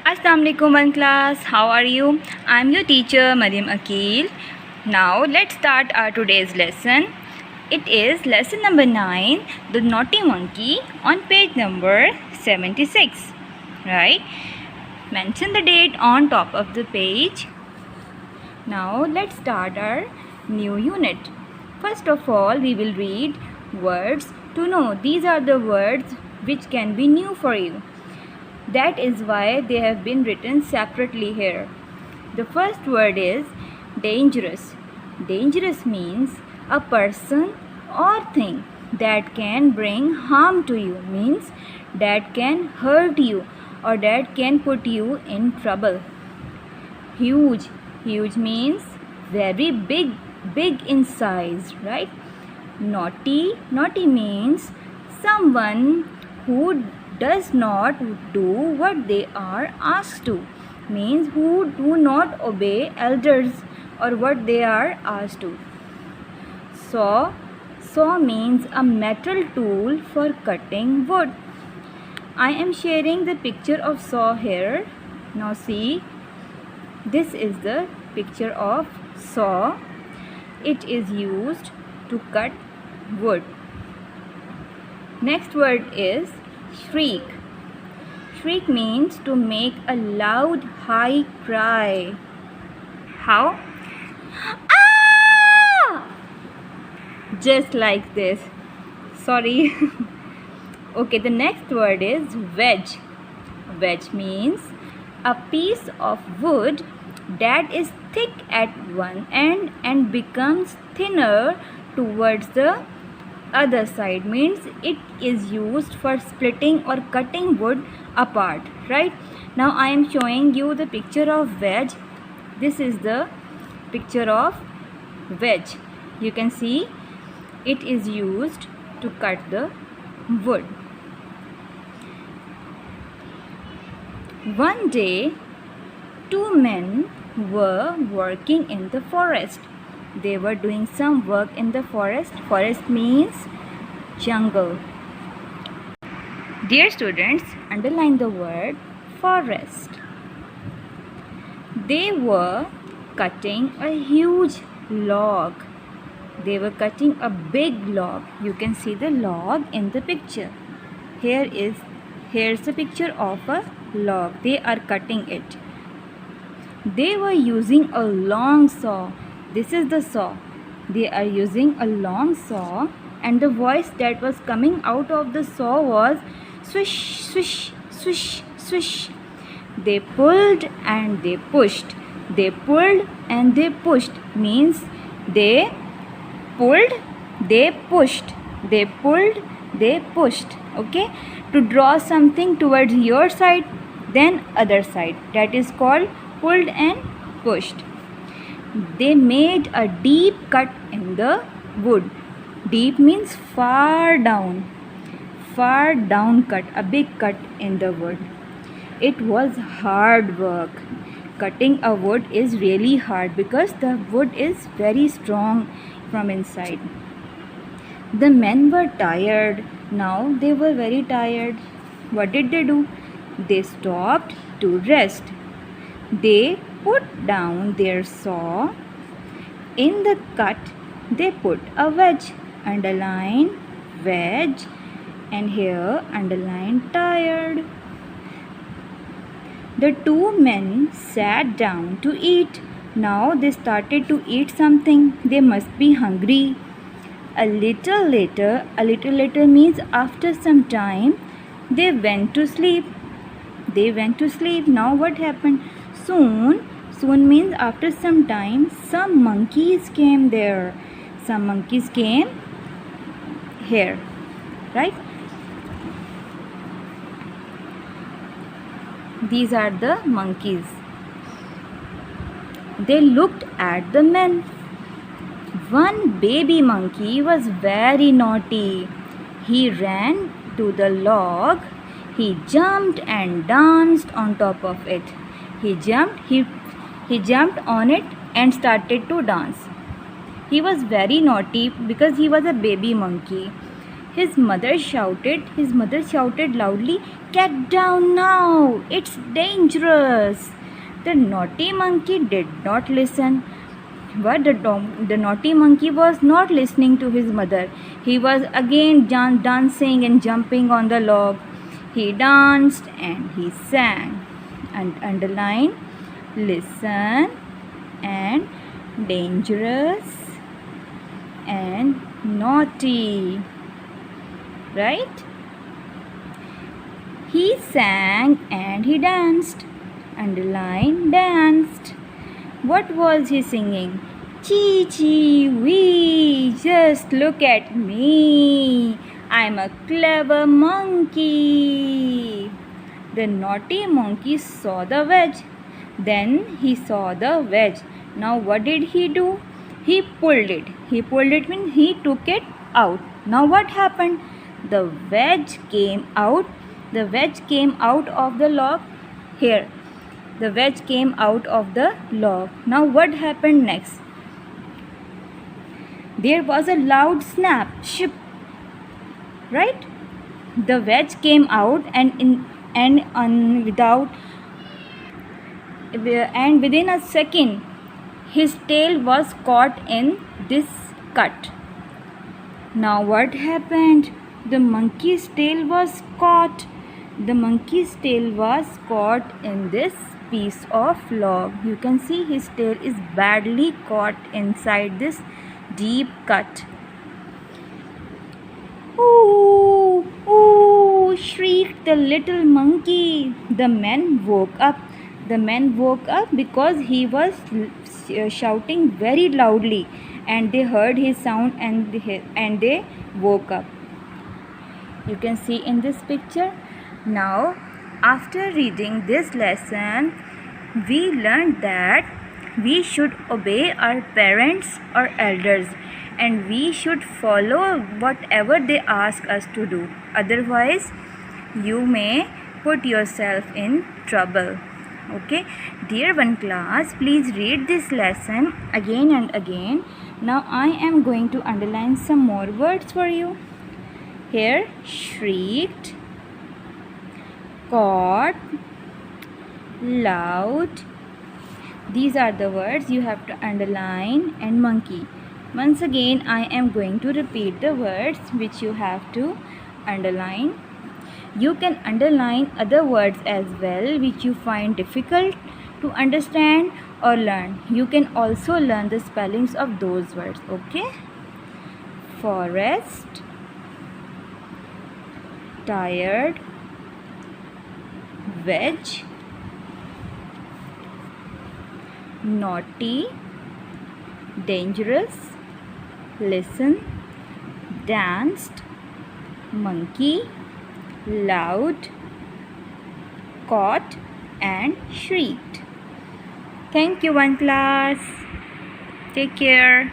Assalamu alaikum one class. How are you? I'm your teacher Mariam Akil. Now let's start our today's lesson. It is lesson number 9, The Naughty Monkey, on page number 76. Right? Mention the date on top of the page. Now let's start our new unit. First of all, we will read words to know. These are the words which can be new for you. That is why they have been written separately here. The first word is dangerous. Dangerous means a person or thing that can bring harm to you, means that can hurt you or that can put you in trouble. Huge. Huge means very big, big in size, right? Naughty. Naughty means someone who does not do what they are asked to, means who do not obey elders or what they are asked to. Saw. Saw means a metal tool for cutting wood. I am sharing the picture of saw here. Now see, this is the picture of saw. It is used to cut wood. Next word is shriek. Shriek means to make a loud, high cry. How? Ah! Just like this. Sorry. Okay, the next word is wedge. Wedge means a piece of wood that is thick at one end and becomes thinner towards the other side, means it is used for splitting or cutting wood apart, right? Now I am showing you the picture of wedge. This is the picture of wedge. You can see it is used to cut the wood. One day, two men were working in the forest. They were doing some work in the forest. Forest means jungle. Dear students, underline the word forest. They were cutting a huge log. They were cutting a big log. You can see the log in the picture. Here's the picture of a log. They are cutting it. They were using a long saw. This is the saw. They are using a long saw, and the voice that was coming out of the saw was swish, swish, swish, swish. They pulled and they pushed. They pulled and they pushed means they pulled, they pushed. They pulled, they pushed. Okay? To draw something towards your side, then other side. That is called pulled and pushed. They made a deep cut in the wood. Deep means far down cut, a big cut in the wood. It was hard work. Cutting a wood is really hard because the wood is very strong from inside. The men were tired. Now they were very tired. What did they do? They stopped to rest. They put down their saw. In the cut, they put a wedge. Underline wedge, and here underline tired. The two men sat down to eat. Now they started to eat something. They must be hungry. A little later means after some time, they went to sleep. They went to sleep. Now what happened? Soon means after some time, some monkeys came there. Some monkeys came here, right? These are the monkeys. They looked at the men. One baby monkey was very naughty. He ran to the log. He jumped and danced on top of it. He jumped on it and started to dance. He was very naughty because he was a baby monkey. His mother shouted loudly, "Get down now! It's dangerous!" The naughty monkey did not listen. But the naughty monkey was not listening to his mother. He was again dancing and jumping on the log. He danced and he sang. And underline, listen and dangerous and naughty. Right? He sang and he danced. Underline, danced. What was he singing? Chee chee wee, just look at me. I'm a clever monkey. The naughty monkey saw the wedge. Then he saw the wedge. Now what did he do? He pulled it. He pulled it means he took it out. Now what happened? The wedge came out. The wedge came out of the log. Here. The wedge came out of the log. Now what happened next? There was a loud snap. Ship. Right? The wedge came out and within a second his tail was caught in this cut. Now what happened? The monkey's tail was caught. The monkey's tail was caught in this piece of log. You can see his tail is badly caught inside this deep cut. "Ooh, ooh," shrieked the little monkey. The men woke up. The men woke up because he was shouting very loudly, and they heard his sound and they woke up. You can see in this picture. Now, after reading this lesson, we learned that we should obey our parents or elders, and we should follow whatever they ask us to do. Otherwise, you may put yourself in trouble. Okay, dear one class, please read this lesson again and again. Now I am going to underline some more words for you. Here, shrieked, caught, loud. These are the words you have to underline, and monkey. Once again, I am going to repeat the words which you have to underline. You can underline other words as well which you find difficult to understand or learn. You can also learn the spellings of those words. Okay? Forest, tired, wedge, naughty, dangerous, listen, danced, monkey, loud, caught, and shrieked. Thank you, one class. Take care.